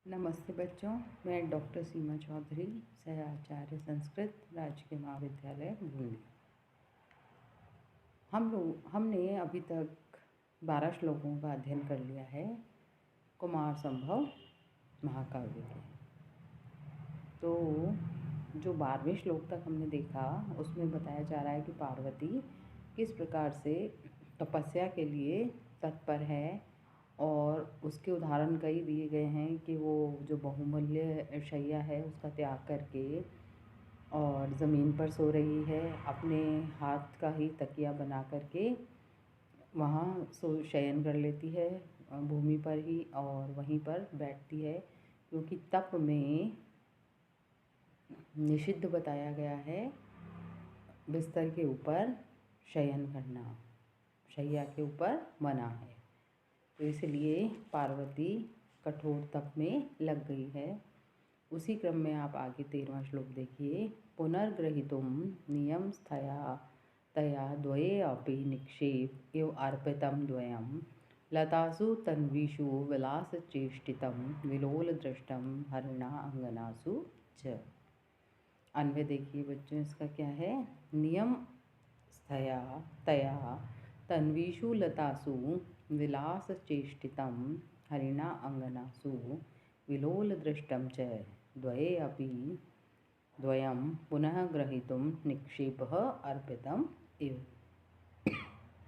नमस्ते बच्चों, मैं डॉक्टर सीमा चौधरी, सहाचार्य संस्कृत, राजकीय महाविद्यालय बूंदी। हमने अभी तक 12 श्लोकों का अध्ययन कर लिया है कुमार संभव महाकाव्य के। तो जो 12वें श्लोक तक हमने देखा उसमें बताया जा रहा है कि पार्वती किस प्रकार से तपस्या के लिए तत्पर है, और उसके उदाहरण कई दिए गए हैं कि वो जो बहुमूल्य शैया है उसका त्याग करके और ज़मीन पर सो रही है, अपने हाथ का ही तकिया बना करके वहाँ शयन कर लेती है भूमि पर ही, और वहीं पर बैठती है, क्योंकि तप में निषिद्ध बताया गया है बिस्तर के ऊपर शयन करना, शैया के ऊपर मना है। तो इसलिए पार्वती कठोर तप में लग गई है। उसी क्रम में आप आगे 13वां श्लोक देखिए। पुनर्ग्रहीतुं नियम स्थया तया द्वये अपि निक्षेप इव अर्पितं द्वयं लतासु तन्वीषु विलासचेष्टितं विलोलदृष्टं हरिणा अंगनासु च। अन्वय देखिए बच्चों, इसका क्या है। नियम स्थया तया तन्वीषु लतासु विलासचेष्टितं हरिणा अंगनासु विलोलदृष्टं च द्वये अपि द्वयं पुनः ग्रहीतुं निक्षेपः अर्पितम् इव।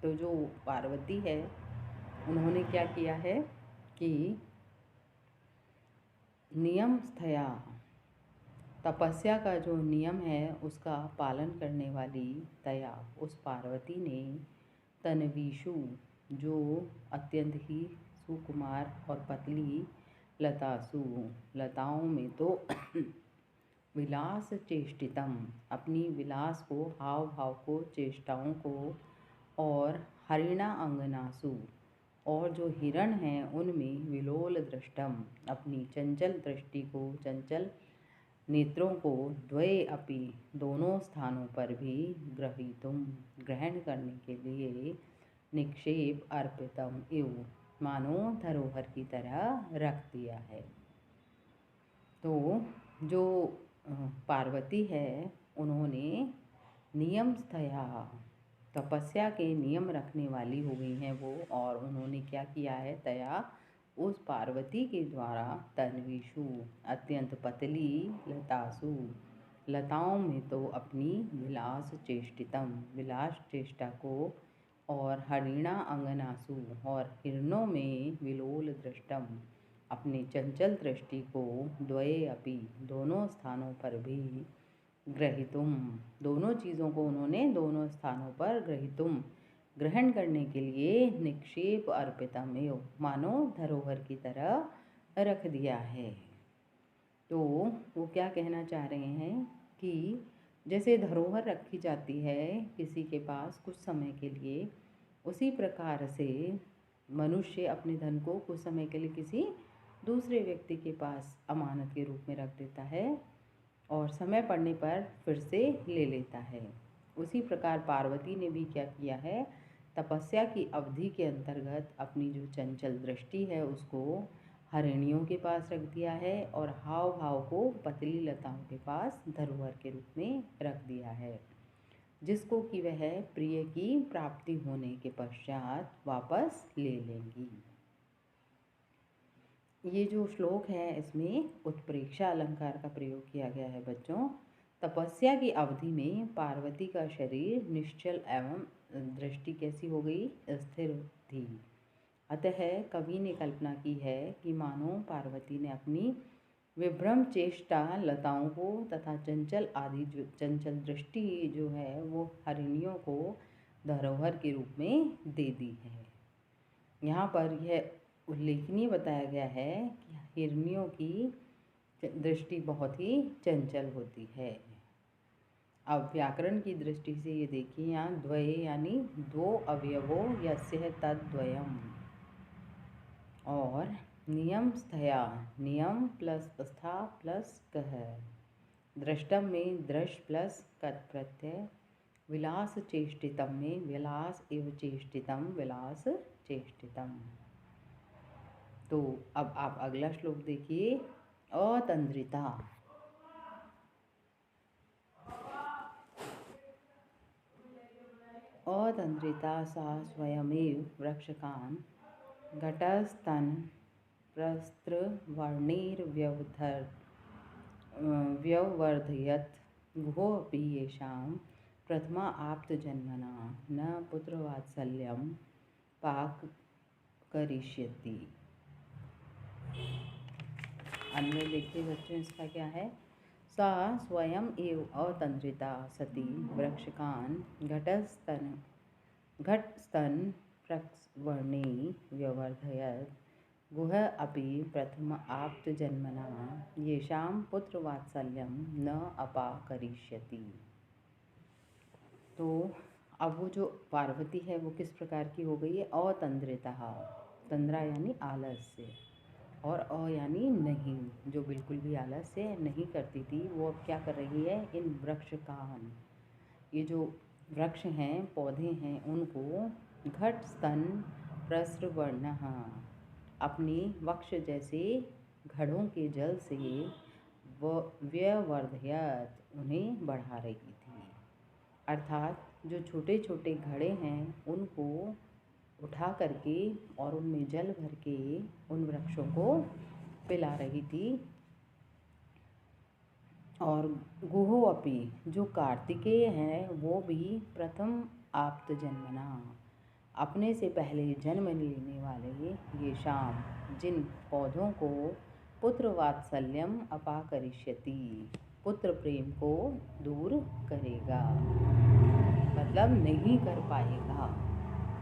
तो जो पार्वती है उन्होंने क्या किया है कि नियम स्थया, तपस्या का जो नियम है उसका पालन करने वाली तया, उस पार्वती ने तन्वीषु, जो अत्यंत ही सुकुमार और पतली लतासु, लताओं में तो विलास चेष्टितम, अपनी विलास को, हाव भाव को, चेष्टाओं को, और हरिणा अंगनासु, और जो हिरण हैं उनमें विलोल दृष्टम, अपनी चंचल दृष्टि को, चंचल नेत्रों को, द्वये अपि, दोनों स्थानों पर भी, ग्रहीतुम, ग्रहण करने के लिए, निक्षेप अर्पितम इव, मानो धरोहर की तरह रख दिया है। तो जो पार्वती है उन्होंने नियम स्थया, तपस्या के नियम रखने वाली हो गई हैं वो, और उन्होंने क्या किया है, तया, उस पार्वती के द्वारा, तन्वीषु, अत्यंत पतली, लतासु, लताओं में तो अपनी विलास चेष्टितम, विलास चेष्टा को, और हरिणा अंगनासु, और हिरणों में विलोल दृष्टम, अपनी चंचल दृष्टि को, द्वये अपि, दोनों स्थानों पर भी, ग्रहीतुम, दोनों चीज़ों को उन्होंने दोनों स्थानों पर, ग्रहीतुम, ग्रहण करने के लिए, निक्षेप अर्पितम एव, मानो धरोहर की तरह रख दिया है। तो वो क्या कहना चाह रहे हैं कि जैसे धरोहर रखी जाती है किसी के पास कुछ समय के लिए, उसी प्रकार से मनुष्य अपने धन को कुछ समय के लिए किसी दूसरे व्यक्ति के पास अमानत के रूप में रख देता है, और समय पड़ने पर फिर से ले लेता है। उसी प्रकार पार्वती ने भी क्या किया है, तपस्या की अवधि के अंतर्गत अपनी जो चंचल दृष्टि है उसको हरिणियों के पास रख दिया है, और हाव भाव को पतली लताओं के पास धरोहर के रूप में रख दिया है, जिसको कि वह प्रिय की प्राप्ति होने के पश्चात वापस ले लेंगी। ये जो श्लोक है इसमें उत्प्रेक्षा अलंकार का प्रयोग किया गया है बच्चों। तपस्या की अवधि में पार्वती का शरीर निश्चल एवं दृष्टि कैसी हो गई, स्थिर थी। अतः कवि ने कल्पना की है कि मानो पार्वती ने अपनी विभ्रम चेष्टा लताओं को तथा चंचल आदि जो चंचल दृष्टि जो है वो हरिणियों को धरोहर के रूप में दे दी है। यहाँ पर यह उल्लेखनीय बताया गया है कि हिरनियों की दृष्टि बहुत ही चंचल होती है। अब व्याकरण की दृष्टि से ये देखिए, यहाँ द्वये यानी दो अवयवो यस्य तद्वयम, और नियम स्थया, नियम प्लस स्था प्लस कह, दृष्टम में दृश प्लस कत प्रत्यय, विलास चेष्टितम में विलास एव चेष्टितम, विलास चेष्टितम। तो अब आप अगला श्लोक देखिए। अतंद्रिता। अतंद्रिता सा स्वयमेव वृक्षकान् घटस्तन प्रस्त्रवर्णैर्व्यवर्धयत् गुहोऽपि येषां प्रथमा आप्तजन्मना न पुत्रवात्सल्यं पाक करिष्यति। अन्वय देखिए बच्चों, इसका क्या है। सा स्वयं एव अतंद्रिता सती वृक्षकान् घटस्तन प्रस्वर्णे व्यवर्धयत् गुह अपि प्रथम आप्तजन्मना येषां पुत्रवात्सल्यं न अपाकरिष्यति। तो अब वो जो पार्वती है वो किस प्रकार की हो गई है। अतंद्रिता, तंद्रा यानी आलस्य और अ यानी नहीं, जो बिल्कुल भी आलस्य नहीं करती थी, वो अब क्या कर रही है। इन वृक्षकान, ये जो वृक्ष हैं, पौधे हैं, उनको घट स्तन प्रस्रवर्ण, अपनी वक्ष जैसे घड़ों के जल से व्यवर्धयत, उन्हें बढ़ा रही थी। अर्थात जो छोटे छोटे घड़े हैं उनको उठा करके और उनमें जल भर के उन वृक्षों को पिला रही थी। और गुहो अपि, जो कार्तिकेय हैं, वो भी प्रथम आप्त जन्मना, अपने से पहले जन्म लेने वाले ये शाम, जिन पौधों को पुत्र वात्सल्यम अपाकरिष्यति, पुत्र प्रेम को दूर करेगा, मतलब नहीं कर पाएगा।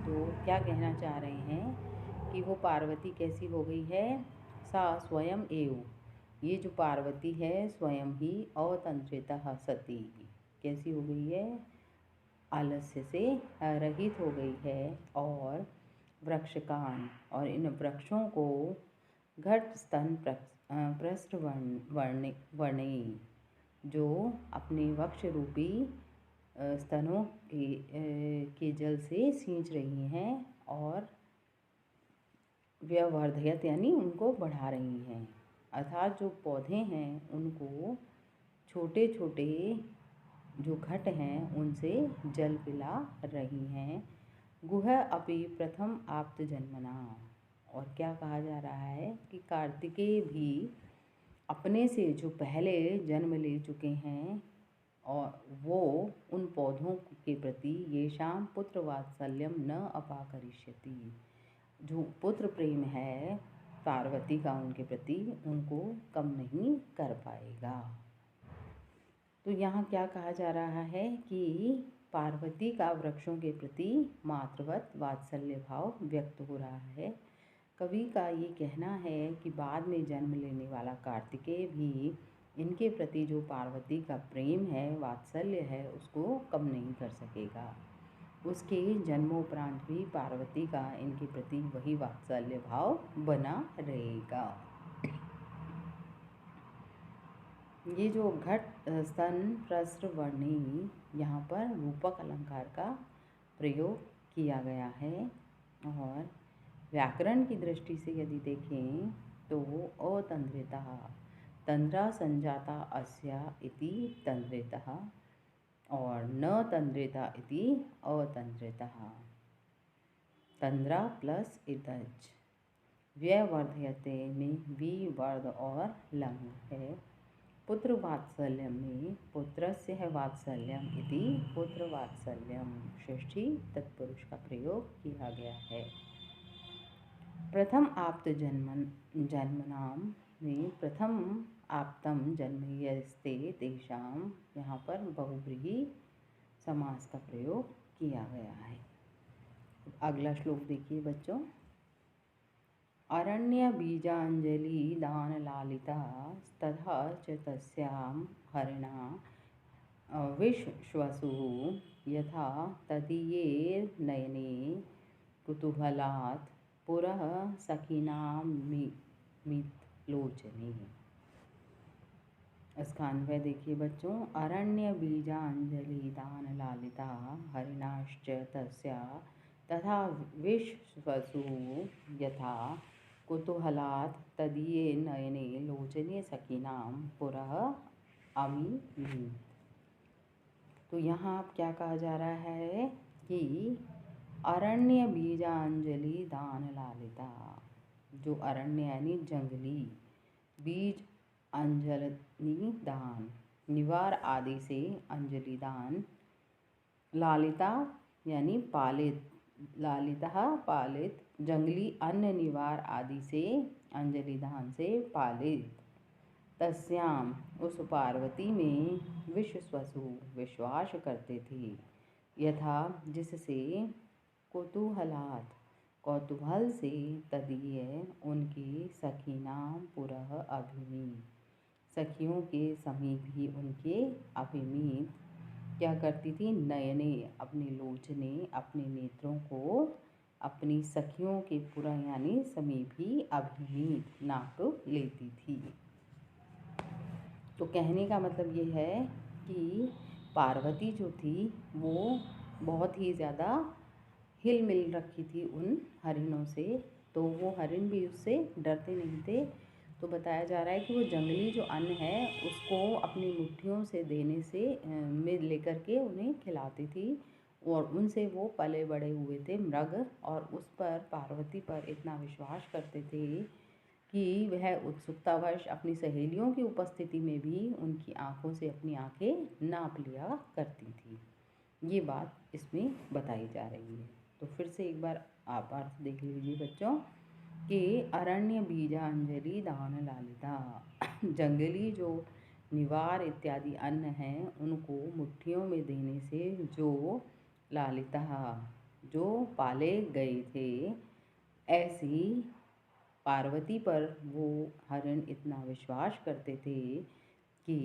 तो क्या कहना चाह रहे हैं कि वो पार्वती कैसी हो गई है। सा स्वयं एव, ये जो पार्वती है स्वयं ही अतंत्रिता सती, कैसी हो गई है, आलस्य से रहित हो गई है। और वृक्षकान, और इन वृक्षों को घट स्तन प्रस्थ वर्णे, जो अपने वक्ष रूपी स्तनों के जल से सींच रही हैं और व्यवर्धयत यानी उनको बढ़ा रही हैं। अर्थात जो पौधे हैं उनको छोटे छोटे जो घट हैं उनसे जल पिला रही हैं। गुह अपि प्रथम आप्त जन्मना, और क्या कहा जा रहा है कि कार्तिकेय भी अपने से जो पहले जन्म ले चुके हैं, और वो उन पौधों के प्रति ये शाम पुत्र वात्सल्यम न अपाकरिष्यति, जो पुत्र प्रेम है पार्वती का उनके प्रति, उनको कम नहीं कर पाएगा। तो यहाँ क्या कहा जा रहा है कि पार्वती का वृक्षों के प्रति मातृवत वात्सल्य भाव व्यक्त हो रहा है। कवि का ये कहना है कि बाद में जन्म लेने वाला कार्तिकेय भी इनके प्रति जो पार्वती का प्रेम है, वात्सल्य है, उसको कम नहीं कर सकेगा। उसके जन्मोपरांत भी पार्वती का इनके प्रति वही वात्सल्य भाव बना रहेगा। ये जो घट स्तन प्रस्र वर्णी, यहाँ पर रूपक अलंकार का प्रयोग किया गया है। और व्याकरण की दृष्टि से यदि देखें तो अतंद्रिता, तंद्रा संजाता अस्या इति तंद्रिता, और न तंद्रिता इति अतंद्रिता, तंद्रा प्लस इतज, व्यवर्धयते में वी वर्ध और लंग है। पुत्र वात्सल्यम में पुत्रस्य है वात्सल्यम इति पुत्र वात्सल्यम, षष्ठी तत्पुरुष का प्रयोग किया गया है। प्रथम आप्त जन्मनाम में प्रथम आप्तम जन्म यस्ते तेषाम, यहाँ पर बहुव्रीहि समास का प्रयोग किया गया है। अगला श्लोक देखिए बच्चों। अरण्य बीजांजलि दान लालिता तथा च तस्यां हरिणा विश्वसु यथा तदीयैर्नयने कुतूहलात् पुरः सखीनां मितलोचने। इसका अन्वय देखिए बच्चों। अरण्य बीजांजलि दान लालिता हरिणाश्च तस्या तथा विश्वसु यथा कुतूहलात् तदीये नयने लोचने सखीनां पुरः अमीमीत्। तो यहाँ अब क्या कहा जा रहा है कि अरण्य बीजांजलि दान लालिता, जो अरण्य यानी जंगली, बीज अंजलि दान, निवार आदि से अंजलि दान, लालिता यानी पालित, लालिता पालित, जंगली अन्न निवार आदि से अंजलि दान से पालित, तस्याम उस पार्वती में विश्वसु विश्वास करते थे, यथा जिससे, कुतूहलात् कौतूहल से, तदीय उनकी, सखीनाम पुरः अभिमीत सखियों के समीप ही उनके अभिमीत क्या करती थी, नयने अपने लोचने, अपने नेत्रों को अपनी सखियों के पुरः यानी समीप ही अभिमीत नाप लेती थी। तो कहने का मतलब ये है कि पार्वती जो थी वो बहुत ही ज़्यादा हिल मिल रखी थी उन हरिणों से, तो वो हरिण भी उससे डरते नहीं थे। तो बताया जा रहा है कि वो जंगली जो अन्न है उसको अपनी मुट्ठियों से देने से में लेकर के उन्हें खिलाती थी, और उनसे वो पले बड़े हुए थे मृग, और उस पर पार्वती पर इतना विश्वास करते थे कि वह उत्सुकतावश अपनी सहेलियों की उपस्थिति में भी उनकी आंखों से अपनी आंखें नाप लिया करती थी। ये बात इसमें बताई जा रही है। तो फिर से एक बार आप अर्थ देख लीजिए बच्चों कि अरण्य बीजांजलि दान लालिता, जंगली जो निवार इत्यादि अन्न हैं उनको मुट्ठियों में देने से जो लालिता, जो पाले गए थे, ऐसी पार्वती पर वो हरिण इतना विश्वास करते थे कि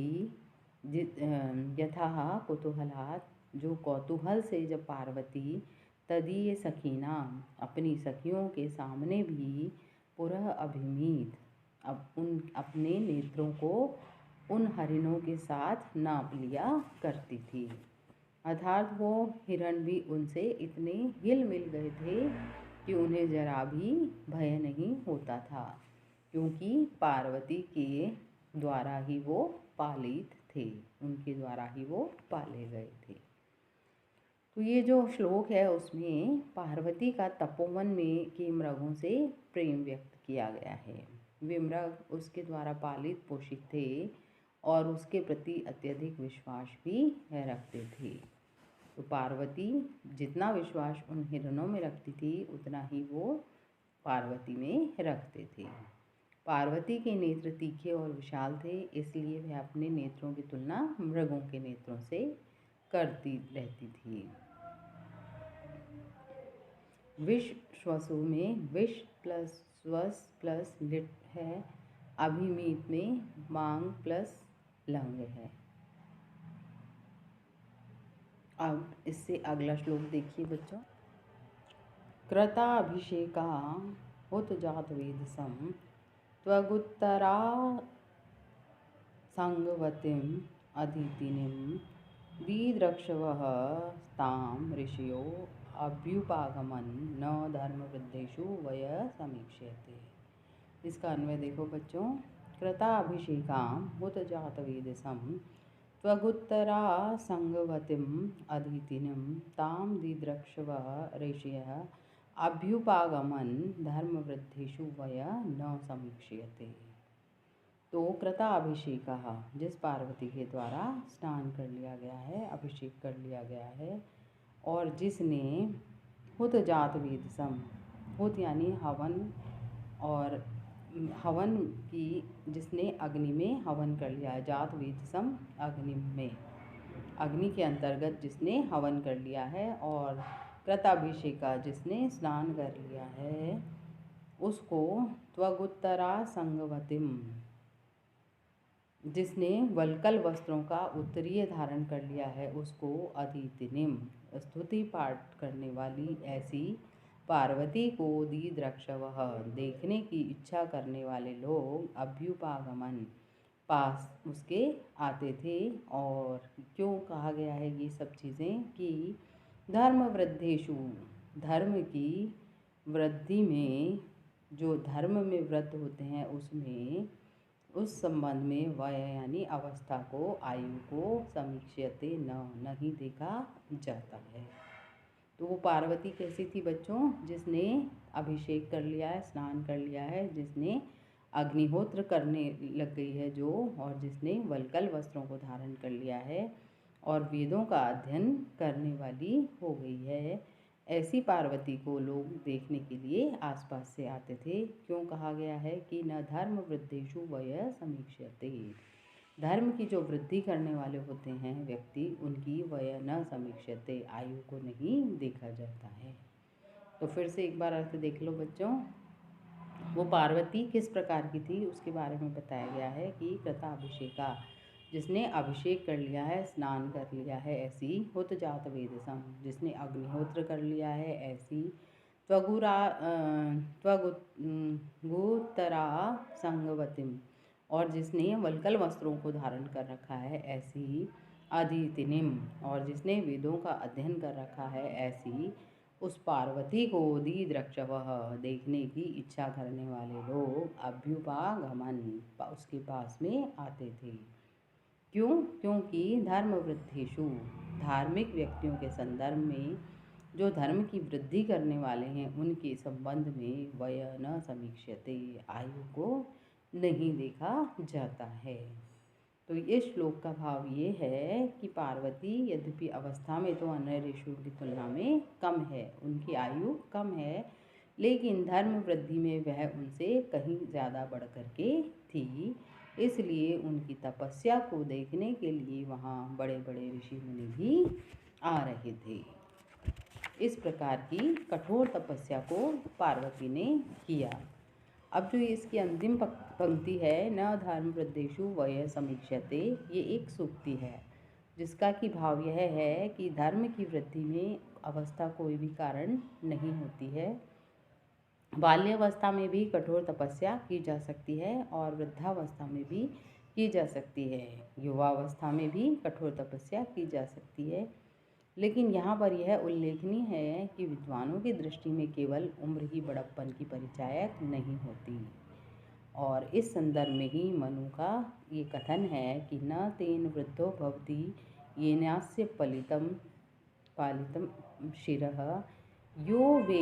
यथा कुतूहलात्, जो कौतूहल से जब पार्वती, तदीय सखीना अपनी सखियों के सामने भी, पुरः अभिमीत अब उन अपने नेत्रों को उन हरिणों के साथ नाप लिया करती थी, अर्थात वो हिरण भी उनसे इतने हिल मिल गए थे कि उन्हें जरा भी भय नहीं होता था, क्योंकि पार्वती के द्वारा ही वो पालित थे, उनके द्वारा ही वो पाले गए थे। तो ये जो श्लोक है उसमें पार्वती का तपोवन में के मृगों से प्रेम व्यक्त किया गया है। वे मृग उसके द्वारा पालित पोषित थे और उसके प्रति अत्यधिक विश्वास भी रखते थे। तो पार्वती जितना विश्वास उन हिरणों में रखती थी उतना ही वो पार्वती में रखते थे। पार्वती के नेत्र तीखे और विशाल थे, इसलिए वह अपने नेत्रों की तुलना मृगों के नेत्रों से करती रहती थी। विश्वसु में विश प्लस स्वस प्लस लिट है, अभिमीत में मांग प्लस लंग है। अब इससे अगला श्लोक देखिए बच्चों। कृताभिषेका हुत जात वेदसम त्वगुत्तरा संगवतीम अदितिनिम दिद्रक्षवः ताम ऋषयो अभ्युपागमन न धर्मवृद्धेषु वय समीक्ष्यते। इसका अन्वय देखो बच्चों। कृताभिषेकां हुत जातवेदसं त्वगुत्तरा संगवतीम अदितिनिम ताम दिद्रक्षवः ऋषयः अभ्युपागमन धर्मवृद्धेषु वय न समीक्ष्यते। तो कृताभिषेक, जिस पार्वती के द्वारा स्नान कर लिया गया है, अभिषेक कर लिया गया है, और जिसने हुत जात वेदसम, हुत यानी हवन, और हवन की जिसने अग्नि में हवन कर लिया है, जात वेदसम अग्नि में, अग्नि के अंतर्गत जिसने हवन कर लिया है, और कृताभिषेका जिसने स्नान कर लिया है, उसको त्वगुत्तरा संगवतीम, जिसने वल्कल वस्त्रों का उत्तरीय धारण कर लिया है, उसको अदितिनिम स्तुति पाठ करने वाली ऐसी पार्वती को दिद्रक्षवः देखने की इच्छा करने वाले लोग अभ्युपागमन पास उसके आते थे। और क्यों कहा गया है ये सब चीज़ें कि धर्म वृद्धेषु, धर्म की वृद्धि में, जो धर्म में वृद्ध होते हैं उसमें उस संबंध में वय यानी अवस्था को आयु को समीक्ष्यते नहीं देखा जाता है। तो वो पार्वती कैसी थी बच्चों? जिसने अभिषेक कर लिया है, स्नान कर लिया है, जिसने अग्निहोत्र करने लग गई है जो, और जिसने वल्कल वस्त्रों को धारण कर लिया है और वेदों का अध्ययन करने वाली हो गई है, ऐसी पार्वती को लोग देखने के लिए आसपास से आते थे। क्यों कहा गया है कि न धर्म वृद्धेषु वय समीक्ष्यते, धर्म की जो वृद्धि करने वाले होते हैं व्यक्ति, उनकी वय न समीक्ष्यते, आयु को नहीं देखा जाता है। तो फिर से एक बार अर्थ देख लो बच्चों। वो पार्वती किस प्रकार की थी उसके बारे में बताया गया है कि कृताभिषेका, जिसने अभिषेक कर लिया है, स्नान कर लिया है, ऐसी हुत जात वेदसम, जिसने अग्निहोत्र कर लिया है, ऐसी त्वगुतरा संगवतिम, और जिसने वल्कल वस्त्रों को धारण कर रखा है, ऐसी अदितिनिम, और जिसने वेदों का अध्ययन कर रखा है, ऐसी उस पार्वती को दीद्रक्षवः, देखने की इच्छा करने वाले लोग अभ्युपागमन, उसके पास में आते थे। क्यों? क्योंकि धर्म वृद्धिषु, धार्मिक व्यक्तियों के संदर्भ में, जो धर्म की वृद्धि करने वाले हैं उनके संबंध में वय न समीक्ष्यते, आयु को नहीं देखा जाता है। तो इस श्लोक का भाव ये है कि पार्वती यद्यपि अवस्था में तो अन्य ऋषियों की तुलना में कम है, उनकी आयु कम है, लेकिन धर्म वृद्धि में वह उनसे कहीं ज़्यादा बढ़ कर के थी। इसलिए उनकी तपस्या को देखने के लिए वहाँ बड़े बड़े ऋषि मुनि भी आ रहे थे। इस प्रकार की कठोर तपस्या को पार्वती ने किया। अब जो इसकी अंतिम पंक्ति है, न धर्म वृद्धेषु वय समीक्ष्यते, ये एक सूक्ति है जिसका कि भाव यह है कि धर्म की वृद्धि में अवस्था कोई भी कारण नहीं होती है। बाल्यावस्था में भी कठोर तपस्या की जा सकती है और वृद्धावस्था में भी की जा सकती है, युवावस्था में भी कठोर तपस्या की जा सकती है। लेकिन यहाँ पर यह उल्लेखनीय है कि विद्वानों की दृष्टि में केवल उम्र ही बड़प्पन की परिचायक नहीं होती। और इस संदर्भ में ही मनु का ये कथन है कि न तेन वृद्धो भवति येनास्य पालितम शिरः, यो वे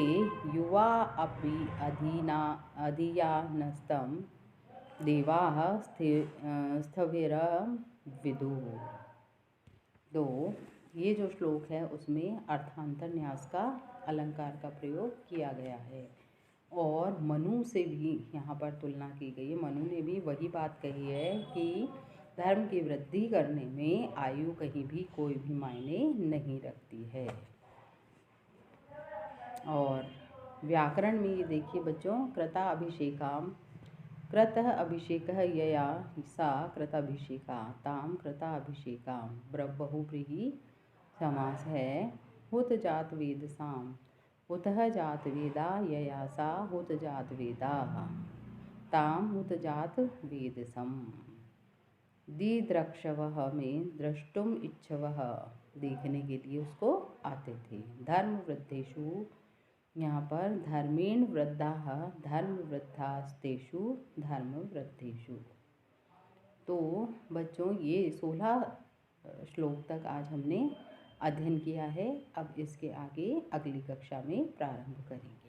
युवा अपि अधियानस्तं देवाः स्थविरं विदुः। तो ये जो श्लोक है उसमें अर्थांतर न्यास का अलंकार का प्रयोग किया गया है और मनु से भी यहाँ पर तुलना की गई है। मनु ने भी वही बात कही है कि धर्म की वृद्धि करने में आयु कहीं भी कोई भी मायने नहीं रखती है। और व्याकरण में ये देखिए बच्चों, कृता अभिषेकाम, कृतः अभिषेकः यया सा कृताभिषेका, ताम कृताभिषेकाम, बहुव्रीहि समास है। हुत जात वेद साम, हुतः जात वेदा यया सा हुत जात वेदाः, ताम हुत जात वेदसम। दिद्रक्षवः में द्रष्टुम इच्छवः, देखने के लिए उसको आते थे। धर्म वृद्धेषु, यहाँ पर धर्मेण वृद्धाः धर्म वृद्धास्तेषु धर्म वृद्धेषु। तो बच्चों ये 16 श्लोक तक आज हमने अध्ययन किया है। अब इसके आगे अगली कक्षा में प्रारंभ करेंगे।